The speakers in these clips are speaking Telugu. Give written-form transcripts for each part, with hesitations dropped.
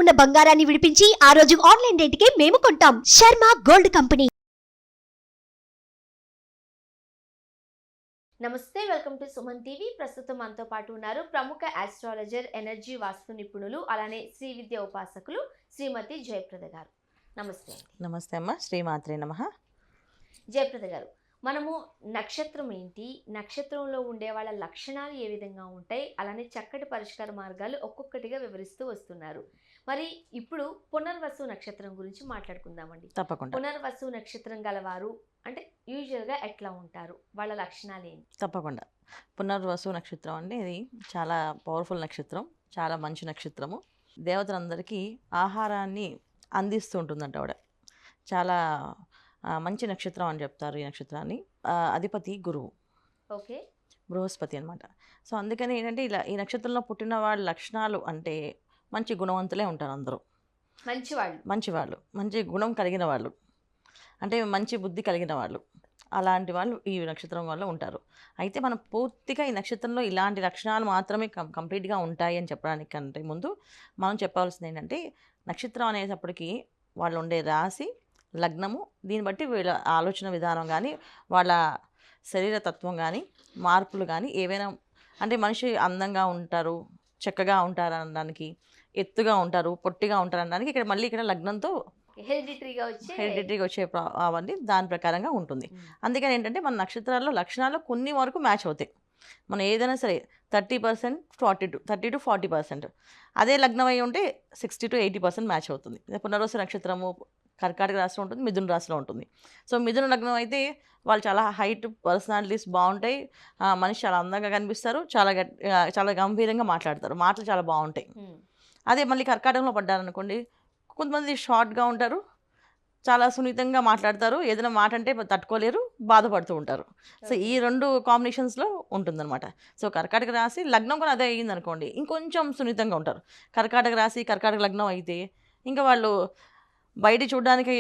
ఉన్న బంగారాన్ని విడిపించి ఆ రోజు ఆన్లైన్ రేటుకే మేము కొంటాం. Sharma gold company. నమస్తే, వెల్కమ్ టు సుమన్ టీవీ. ప్రస్తుతం మనతో పాటు ఉన్నారు ప్రముఖ ఆస్ట్రాలజర్, ఎనర్జీ వాస్తు నిపుణులు, అలానే శ్రీ విద్య ఉపాసకులు శ్రీమతి జయప్రద గారు. నమస్తే అండి. నమస్తే అమ్మ, శ్రీమాత్రే నమః. జయప్రద గారు, మనము నక్షత్రం ఏంటి, నక్షత్రంలో ఉండే వాళ్ళ లక్షణాలు ఏ విధంగా ఉంటాయి, అలానే చక్కటి పరిష్కార మార్గాలు ఒక్కొక్కటిగా వివరిస్తూ వస్తున్నారు. మరి ఇప్పుడు పునర్వసు నక్షత్రం గురించి మాట్లాడుకుందామండి. తప్పకుండా పునర్వసు నక్షత్రం గలవారు అంటే యూజువల్గా ఎట్లా ఉంటారు, వాళ్ళ లక్షణాలు ఏంటి? తప్పకుండా. పునర్వసు నక్షత్రం అంటే ఇది చాలా పవర్ఫుల్ నక్షత్రం, చాలా మంచి నక్షత్రము. దేవతలందరికీ ఆహారాన్ని అందిస్తూ ఉంటుందంట ఆవిడ. చాలా మంచి నక్షత్రం అని చెప్తారు ఈ నక్షత్రాన్ని. అధిపతి గురువు, ఓకే, బృహస్పతి అనమాట. సో అందుకని ఏంటంటే ఇలా ఈ నక్షత్రంలో పుట్టిన వాళ్ళ లక్షణాలు అంటే మంచి గుణవంతులే ఉంటారు అందరూ. మంచివాళ్ళు, మంచి గుణం కలిగిన వాళ్ళు, అంటే మంచి బుద్ధి కలిగిన వాళ్ళు, అలాంటి వాళ్ళు ఈ నక్షత్రం వల్ల ఉంటారు. అయితే మనం పూర్తిగా ఈ నక్షత్రంలో ఇలాంటి లక్షణాలు మాత్రమే కంప్లీట్గా ఉంటాయి అని చెప్పడానికి కంటే ముందు మనం చెప్పాల్సింది ఏంటంటే, నక్షత్రం అనేటప్పటికీ వాళ్ళు ఉండే రాశి, లగ్నము, దీన్ని బట్టి వీళ్ళ ఆలోచన విధానం కానీ, వాళ్ళ శరీర తత్వం కానీ, మార్పులు కానీ ఏవైనా, అంటే మనిషి అందంగా ఉంటారు, చక్కగా ఉంటారు అనడానికి, ఎత్తుగా ఉంటారు, పొట్టిగా ఉంటారు అనడానికి ఇక్కడ మళ్ళీ ఇక్కడ లగ్నంతో హెరిడిటరీగా వచ్చే అవన్నీ దాని ప్రకారంగా ఉంటుంది. అందుకని ఏంటంటే మన నక్షత్రాల్లో లక్షణాలు కొన్ని వరకు మ్యాచ్ అవుతాయి. మనం ఏదైనా సరే 30%, 30-40%, అదే లగ్నం అయి ఉంటే 60-80% మ్యాచ్ అవుతుంది. పునర్వసు నక్షత్రము కర్కాటక రాశిలో ఉంటుంది, మిథున రాశిలో ఉంటుంది. సో మిథున లగ్నం అయితే వాళ్ళు చాలా హైట్, పర్సనాలిటీస్ బాగుంటాయి, మనిషి చాలా అందంగా కనిపిస్తారు, చాలా గంభీరంగా మాట్లాడతారు, మాటలు చాలా బాగుంటాయి. అదే మళ్ళీ కర్కాటకంలో పడ్డారనుకోండి, కొంతమంది షార్ట్గా ఉంటారు, చాలా సున్నితంగా మాట్లాడతారు, ఏదైనా మాట అంటే తట్టుకోలేరు, బాధపడుతూ ఉంటారు. సో ఈ రెండు కాంబినేషన్స్లో ఉంటుందన్నమాట. సో కర్కాటక రాశి లగ్నం కూడా అదే అయ్యింది అనుకోండి, ఇంకొంచెం సున్నితంగా ఉంటారు. కర్కాటక రాశి కర్కాటక లగ్నం అయితే ఇంకా వాళ్ళు బయట చూడడానికి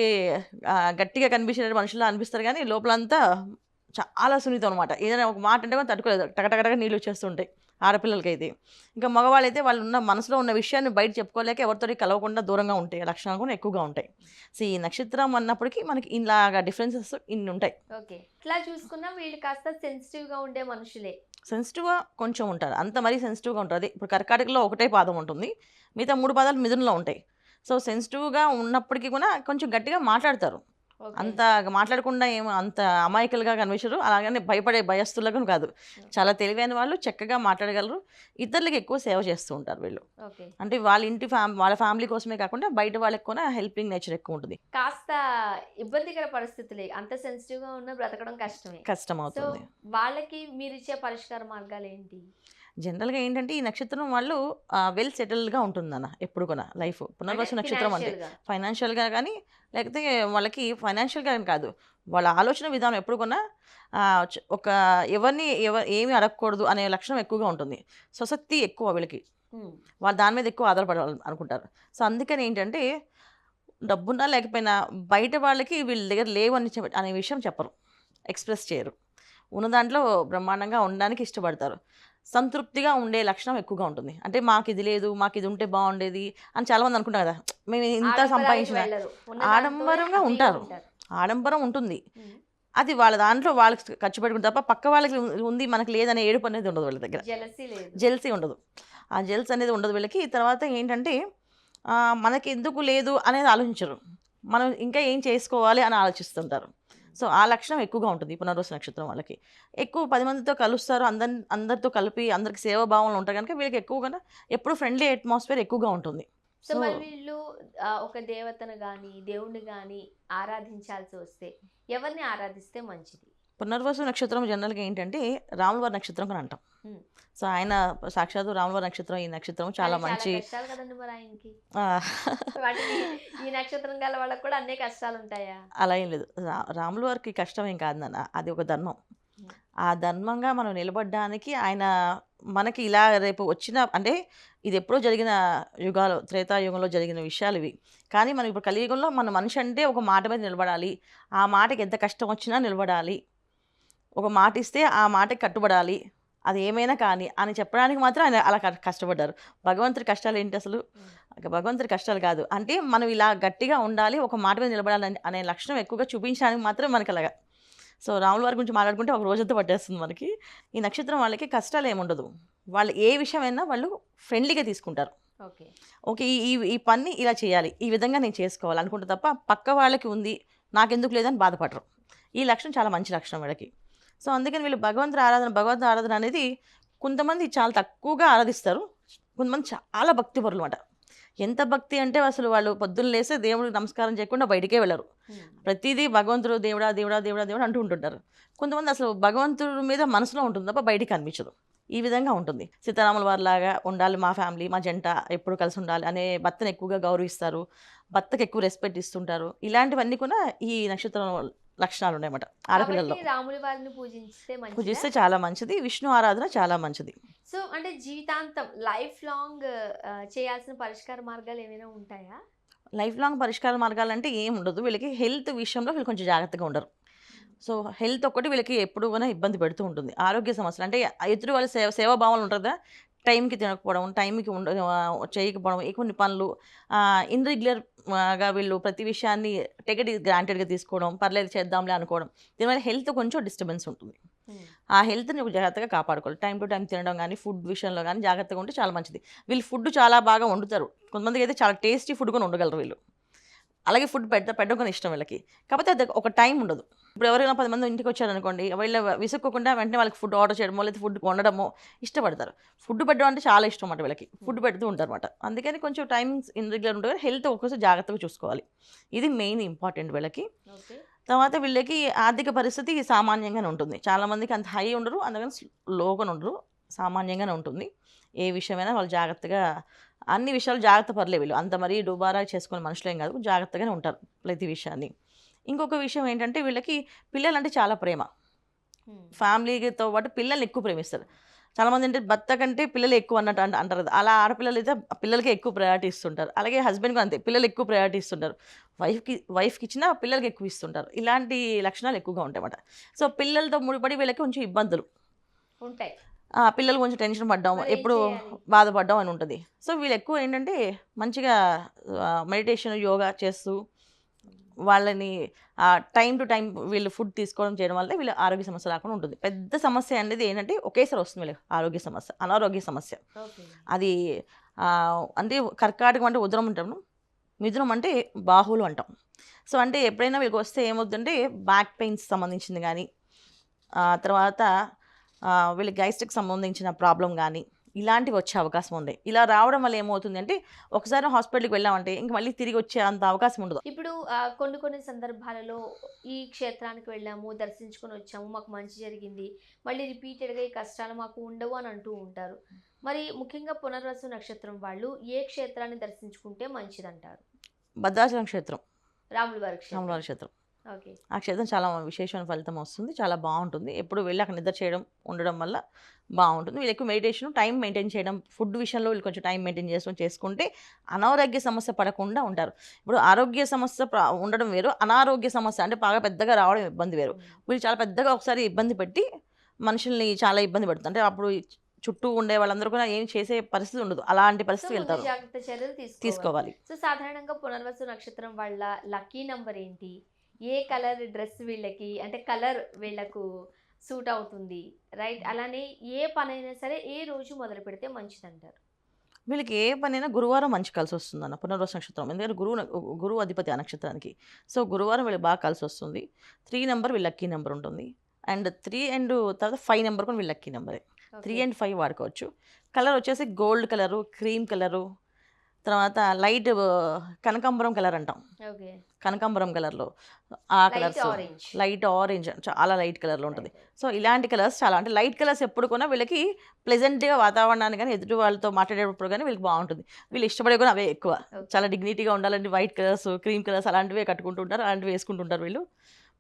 గట్టిగా కనిపించే మనుషుల్లో అనిపిస్తారు, కానీ లోపలంతా చాలా సున్నితం అనమాట. ఏదైనా ఒక మాట అంటే కూడా తట్టుకోలేదు, టకటకటగా నీళ్ళు వచ్చేస్తుంటాయి ఆడపిల్లలకి అయితే. ఇంకా మగవాళ్ళైతే వాళ్ళు ఉన్న మనసులో ఉన్న విషయాన్ని బయట చెప్పుకోలేక ఎవరితో కలవకుండా దూరంగా ఉంటాయి, లక్షణాలు కూడా ఎక్కువగా ఉంటాయి. సో ఈ నక్షత్రం అన్నప్పటికీ మనకి ఇలాగా డిఫరెన్సెస్ ఇన్ని ఉంటాయి. ఓకే, ఇట్లా చూసుకున్నా వీళ్ళు కాస్త సెన్సిటివ్గా ఉండే మనుషులే. సెన్సిటివ్గా కొంచెం ఉంటారు, అంత మరీ సెన్సిటివ్గా ఉంటుంది. ఇప్పుడు కర్కాటకలో ఒకటే పాదం ఉంటుంది, మిగతా 3 పాదాలు మిథునంలో ఉంటాయి. సో సెన్సిటివ్గా ఉన్నప్పటికీ కూడా కొంచెం గట్టిగా మాట్లాడతారు, అంత మాట్లాడకుండా ఏమో అంత అమాయకులుగా కనిపించరు, అలాగని భయపడే భయస్తులుగా కాదు. చాలా తెలివైన వాళ్ళు, చక్కగా మాట్లాడగలరు, ఇతరులకు ఎక్కువ సేవ చేస్తూ ఉంటారు వీళ్ళు. అంటే వాళ్ళ ఫ్యామిలీ కోసమే కాకుండా బయట వాళ్ళకి కూడా హెల్పింగ్ నేచర్ ఎక్కువ ఉంటుంది. కాస్త ఇబ్బందికర పరిస్థితులే, అంత సెన్సిటివ్గా ఉన్న బ్రతకడం కష్టం అవుతుంది. వాళ్ళకి మీరు ఇచ్చే పరిష్కార మార్గాలు ఏంటి? జనరల్గా ఏంటంటే ఈ నక్షత్రం వాళ్ళు వెల్ సెటిల్డ్గా ఉంటుందన్న ఎప్పుడు కూడా లైఫ్. పునర్వసు నక్షత్రం అంటే ఫైనాన్షియల్గా కానీ, లేకపోతే వాళ్ళకి ఫైనాన్షియల్గా కాదు, వాళ్ళ ఆలోచన విధానం ఎప్పుడు కూడా ఒక ఏమీ అడగకూడదు అనే లక్షణం ఎక్కువగా ఉంటుంది. స్వశక్తి ఎక్కువ వీళ్ళకి, వాళ్ళు దాని మీద ఎక్కువ ఆధారపడాలి అనుకుంటారు. సో అందుకని ఏంటంటే డబ్బున్నా లేకపోయినా బయట వాళ్ళకి వీళ్ళ దగ్గర లేవు అనే విషయం చెప్పరు, ఎక్స్ప్రెస్ చేయరు. ఉన్న దాంట్లో బ్రహ్మాండంగా ఉండడానికి ఇష్టపడతారు. సంతృప్తిగా ఉండే లక్షణం ఎక్కువగా ఉంటుంది. అంటే మాకు ఇది లేదు, మాకు ఇది ఉంటే బాగుండేది అని చాలామంది అనుకుంటాం కదా, మేము ఇంత సంపాదించిన, ఆడంబరంగా ఉంటారు, ఆడంబరం ఉంటుంది. అది వాళ్ళ దాంట్లో వాళ్ళకి ఖర్చు పెట్టుకుంటారు తప్ప పక్క వాళ్ళకి ఉంది మనకు లేదనే ఏడుపు అనేది ఉండదు వాళ్ళ దగ్గర, జెల్సీ ఉండదు, ఆ జెల్స్ అనేది ఉండదు వీళ్ళకి. తర్వాత ఏంటంటే మనకి ఎందుకు లేదు అనేది ఆలోచించరు, మనం ఇంకా ఏం చేసుకోవాలి అని ఆలోచిస్తుంటారు. సో ఆ లక్షణం ఎక్కువగా ఉంటుంది పునర్వసు నక్షత్రం వాళ్ళకి. ఎక్కువ 10 మందితో కలుస్తారు, అందరితో కలిపి అందరికి సేవాభావంలో ఉంటారు కనుక వీళ్ళకి ఎక్కువగా ఎప్పుడు ఫ్రెండ్లీ అట్మాస్ఫియర్ ఎక్కువగా ఉంటుంది. సో మరి వీళ్ళు ఒక దేవతను కానీ దేవుణ్ణి కానీ ఆరాధించాల్సి వస్తే ఎవరిని ఆరాధిస్తే మంచిది? పునర్వసు నక్షత్రం జనరల్గా ఏంటంటే రాములవారి నక్షత్రం అని అంటాం. సో ఆయన సాక్షాత్తు రాములవారి నక్షత్రం. ఈ నక్షత్రం చాలా మంచి, ఈ నక్షత్రం గల వాళ్ళకి కూడా అన్ని కష్టాలు ఉంటాయా? అలా ఏం లేదు, రాములవారికి కష్టం ఏం కాదు నాన్న, అది ఒక ధర్మం. ఆ ధర్మంగా మనం నిలబడడానికి ఆయన మనకి ఇలా రేపు వచ్చిన, అంటే ఇది ఎప్పుడో జరిగిన యుగాలు, త్రేతాయుగంలో జరిగిన విషయాలు ఇవి. కానీ మనం ఇప్పుడు కలియుగంలో మన మనిషి అంటే ఒక మాట మీద నిలబడాలి, ఆ మాటకి ఎంత కష్టం వచ్చినా నిలబడాలి, ఒక మాట ఇస్తే ఆ మాటకి కట్టుబడాలి, అది ఏమైనా కానీ అని చెప్పడానికి మాత్రం ఆయన అలా కష్టపడ్డారు. భగవంతుడి కష్టాలు ఏంటి అసలు? భగవంతుడి కష్టాలు కాదు. అంటే మనం ఇలా గట్టిగా ఉండాలి, ఒక మాట మీద నిలబడాలి అనే లక్షణం ఎక్కువగా చూపించడానికి మాత్రమే మనకి అలాగా. సో రాముల వారి గురించి మాట్లాడుకుంటే ఒక రోజంతా పట్టేస్తుంది మనకి. ఈ నక్షత్రం వాళ్ళకి కష్టాలు ఏముండదు. వాళ్ళు ఏ విషయమైనా వాళ్ళు ఫ్రెండ్లీగా తీసుకుంటారు. ఓకే. ఓకే, ఈ ఈ పని ఇలా చేయాలి, ఈ విధంగా నేను చేసుకోవాలి అనుకుంటే తప్ప పక్క వాళ్ళకి ఉంది నాకెందుకు లేదని బాధపడరు. ఈ లక్షణం చాలా మంచి లక్షణం వీళ్ళకి. సో అందుకని వీళ్ళు భగవంతుడి ఆరాధన అనేది కొంతమంది చాలా తక్కువగా ఆరాధిస్తారు, కొంతమంది చాలా భక్తిపరులు అన్నమాట. ఎంత భక్తి అంటే అసలు వాళ్ళు పొద్దున్న లేస్తే దేవుడికి నమస్కారం చేయకుండా బయటికే వెళ్ళరు. ప్రతిదీ భగవంతుడు దేవుడా దేవుడా దేవుడా దేవుడు అంటూ ఉంటుంటారు. కొంతమంది అసలు భగవంతుడి మీద మనసులో ఉంటుంది తప్ప బయటికి కనిపించదు. ఈ విధంగా ఉంటుంది. సీతారాముల వారిలాగా ఉండాలి, మా ఫ్యామిలీ మా జంట ఎప్పుడు కలిసి ఉండాలి అనే భర్తను ఎక్కువగా గౌరవిస్తారు, భర్తకు ఎక్కువ రెస్పెక్ట్ ఇస్తుంటారు. ఇలాంటివన్నీ కూడా ఈ నక్షత్రం లక్షణాలు ఉన్నాయన్నమాట ఆడపిల్లల్లో. కాబట్టి రాముల వారిని పూజిస్తే పూజిస్తే చాలా మంచిది, విష్ణు ఆరాధన చాలా మంచిది. సో అంటే జీవితాంతం లైఫ్ లాంగ్ చేయాల్సిన పరిష్కార మార్గాలు ఏమైనా ఉంటాయా? లైఫ్ లాంగ్ పరిష్కార మార్గాలంటే ఏం ఉండదు. వీళ్ళకి హెల్త్ విషయంలో వీళ్ళు కొంచెం జాగ్రత్తగా ఉండరు. సో హెల్త్ ఒక్కటి వీళ్ళకి ఎప్పుడు కూడా ఇబ్బంది పెడుతూ ఉంటుంది. ఆరోగ్య సమస్యలు అంటే ఎదురు వాళ్ళ సేవాభావాలు ఉంటుందా, టైంకి తినకపోవడం, టైంకి చేయకపోవడం, కొన్ని పనులు ఇన్రెగ్యులర్గా వీళ్ళు ప్రతి విషయాన్ని టేక్ ఇట్ గ్రాంటెడ్గా తీసుకోవడం, పర్లేదు చేద్దాంలే అనుకోవడం, దీనివల్ల హెల్త్ కొంచెం డిస్టర్బెన్స్ ఉంటుంది. ఆ హెల్త్ని జాగ్రత్తగా కాపాడుకోవాలి. టైం టు టైం తినడం కానీ, ఫుడ్ విషయంలో కానీ జాగ్రత్తగా ఉంటే చాలా మంచిది. వీళ్ళు ఫుడ్ చాలా బాగా వండుతారు. కొంతమందికి అయితే చాలా టేస్టీ ఫుడ్ కూడా ఉండగలరు వీళ్ళు. అలాగే ఫుడ్ పెట్టడం కానీ ఇష్టం వీళ్ళకి. కాకపోతే అది ఒక టైం ఉండదు. ఇప్పుడు ఎవరైనా 10 మంది ఇంటికి వచ్చారనుకోండి, వీళ్ళు విసుక్కోకుండా వెంటనే వాళ్ళకి ఫుడ్ ఆర్డర్ చేయడమో లేదా ఫుడ్ వండడమో ఇష్టపడతారు. ఫుడ్ పెట్టడం అంటే చాలా ఇష్టం అన్నమాట వీళ్ళకి. ఫుడ్ పెడుతూ ఉంటారు అనమాట. అందుకని కొంచెం టైమింగ్స్ ఇన్రెగ్యులర్ ఉంటుంది. హెల్త్ ఒక్కోసారి జాగ్రత్తగా చూసుకోవాలి. ఇది మెయిన్ ఇంపార్టెంట్ వీళ్ళకి. తర్వాత వీళ్ళకి ఆర్థిక పరిస్థితి సామాన్యంగానే ఉంటుంది. చాలామందికి అంత హై ఉండరు, అందుకని లోగా ఉండరు, సామాన్యంగానే ఉంటుంది. ఏ విషయమైనా వాళ్ళు జాగ్రత్తగా, అన్ని విషయాలు జాగ్రత్త పర్లే వీళ్ళు. అంత మరీ డుబారా చేసుకునే మనుషులు ఏం కాదు, జాగ్రత్తగానే ఉంటారు ప్రతి విషయాన్ని. ఇంకొక విషయం ఏంటంటే వీళ్ళకి పిల్లలంటే చాలా ప్రేమ. ఫ్యామిలీతో పాటు పిల్లల్ని ఎక్కువ ప్రేమిస్తారు. చాలామంది అంటే భర్త కంటే పిల్లలు ఎక్కువ అన్నట్టు అంటారు కదా, అలా ఆడపిల్లలు అయితే పిల్లలకి ఎక్కువ ప్రయారిటీ ఇస్తుంటారు. అలాగే హస్బెండ్కి అంతే, పిల్లలు ఎక్కువ ప్రయారిటీ ఇస్తుంటారు. వైఫ్కి ఇచ్చినా పిల్లలకి ఎక్కువ ఇస్తుంటారు. ఇలాంటి లక్షణాలు ఎక్కువగా ఉంటాయి అన్నమాట. సో పిల్లలతో ముడిపడి వీళ్ళకి కొంచెం ఇబ్బందులు ఉంటాయి. పిల్లలు కొంచెం టెన్షన్ పడ్డాం, ఎప్పుడు బాధపడ్డాం అని ఉంటుంది. సో వీళ్ళు ఎక్కువ ఏంటంటే మంచిగా మెడిటేషన్, యోగా చేస్తూ వాళ్ళని టైం టు టైం వీళ్ళు ఫుడ్ తీసుకోవడం చేయడం వల్ల వీళ్ళు ఆరోగ్య సమస్య రాకుండా ఉంటుంది. పెద్ద సమస్య అనేది ఏంటంటే ఒకేసారి వస్తుంది వీళ్ళకి ఆరోగ్య సమస్య, అనారోగ్య సమస్య. అది అంటే కర్కాటకం అంటే ఉదరం అంటాము, మిథునం అంటే బాహువులు అంటాం. సో అంటే ఎప్పుడైనా వీళ్ళకి వస్తే ఏమవుతుందంటే బ్యాక్ పెయిన్స్ సంబంధించింది కానీ, తర్వాత వీళ్ళకి గ్యాస్ట్రిక్ సంబంధించిన ప్రాబ్లం కానీ ఇలాంటివి వచ్చే అవకాశం ఉంది. ఇలా రావడం వల్ల ఏమవుతుంది అంటే ఒకసారి హాస్పిటల్కి వెళ్ళామంటే ఇంక మళ్ళీ తిరిగి వచ్చే అంత అవకాశం ఉండదు. ఇప్పుడు కొన్ని సందర్భాలలో ఈ క్షేత్రానికి వెళ్ళాము, దర్శించుకొని వచ్చాము, మాకు మంచి జరిగింది, మళ్ళీ రిపీటెడ్గా ఈ కష్టాలు మాకు ఉండవు అని అంటూ ఉంటారు. మరి ముఖ్యంగా పునర్వసు నక్షత్రం వాళ్ళు ఏ క్షేత్రాన్ని దర్శించుకుంటే మంచిదంటారు? భద్రాచలం క్షేత్రం, రాముల వారి క్షేత్రం. ఓకే. ఆ క్షేత్రం చాలా విశేషమైన ఫలితం వస్తుంది, చాలా బాగుంటుంది. ఎప్పుడు వెళ్ళి అక్కడ నిద్ర చేయడం ఉండడం వల్ల బాగుంటుంది. వీళ్ళు ఎక్కువ మెడిటేషన్, టైం మెయింటైన్ చేయడం, ఫుడ్ విషయంలో వీళ్ళు కొంచెం టైం మెయింటైన్ చేసుకుంటే అనారోగ్య సమస్య పడకుండా ఉంటారు. ఇప్పుడు ఆరోగ్య సమస్య ఉండడం వేరు, అనారోగ్య సమస్య అంటే బాగా పెద్దగా రావడం ఇబ్బంది వేరు. వీళ్ళు చాలా పెద్దగా ఒకసారి ఇబ్బంది పెట్టి మనుషుల్ని చాలా ఇబ్బంది పెడుతుంది. అంటే అప్పుడు చుట్టూ ఉండే వాళ్ళందరూ కూడా ఏం చేసే పరిస్థితి ఉండదు, అలాంటి పరిస్థితి వెళ్తారు. జాగ్రత్త చర్యలు తీసుకోవాలి. సో సాధారణంగా పునర్వసు నక్షత్రం వాళ్ళ లక్కీ నంబర్ ఏంటి? ఏ కలర్ డ్రెస్ వీళ్ళకి, అంటే కలర్ వీళ్ళకు సూట్ అవుతుంది, రైట్? అలానే ఏ పనైనా సరే ఏ రోజు మొదలు పెడితే మంచిదంటారు? వీళ్ళకి ఏ పనైనా గురువారం మంచి కలిసి వస్తుంది అన్న పునర్వసు నక్షత్రం. ఎందుకంటే గురువు అధిపతి ఆ నక్షత్రానికి. సో గురువారం వీళ్ళకి బాగా కలిసి వస్తుంది. 3 నెంబర్ వీళ్ళ లక్కీ నెంబర్ ఉంటుంది. అండ్ 3 అండ్ తర్వాత 5 నెంబర్ కూడా వీళ్ళ లక్కీ నెంబరే. 3 and 5 వాడుకోవచ్చు. కలర్ వచ్చేసి గోల్డ్ కలరు, క్రీమ్ కలరు, తర్వాత లైట్ కనకాంబరం కలర్ అంటాం. కనకాంబరం కలర్లో ఆ కలర్స్, లైట్ ఆరెంజ్, చాలా లైట్ కలర్లో ఉంటుంది. సో ఇలాంటి కలర్స్ చాలా, అంటే లైట్ కలర్స్ ఎప్పుడు కూడా వీళ్ళకి ప్లెజెంట్గా వాతావరణాన్ని కానీ ఎదుటి వాళ్ళతో మాట్లాడేటప్పుడు కానీ వీళ్ళకి బాగుంటుంది. వీళ్ళు ఇష్టపడే కూడా అవే ఎక్కువ, చాలా డిగ్నిటీగా ఉండాలంటే వైట్ కలర్స్, క్రీమ్ కలర్స్ అలాంటివే కట్టుకుంటుంటారు, అలాంటివి వేసుకుంటుంటారు వీళ్ళు.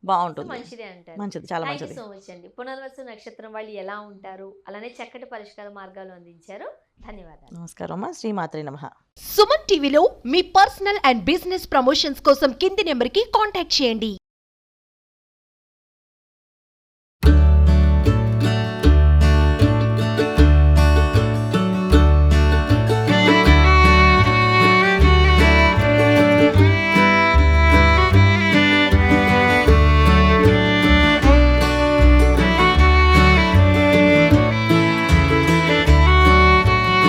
బాగుంటుంది, మంచిదే అంటారు. మంచిది, చాలా మంచిది. సో మచ్ అండి. పునర్వసు నక్షత్రం వాళ్ళు ఎలా ఉంటారు, అలానే చక్కటి పరిష్కార మార్గాలు అందించారు. ధన్యవాదాలు. నమస్కారం అమ్మా. శ్రీమాత్రే నమః. సుమన్ టీవీలో మీ పర్సనల్ అండ్ బిజినెస్ ప్రమోషన్స్ కోసం కింది నెంబర్కి కాంటాక్ట్ చేయండి.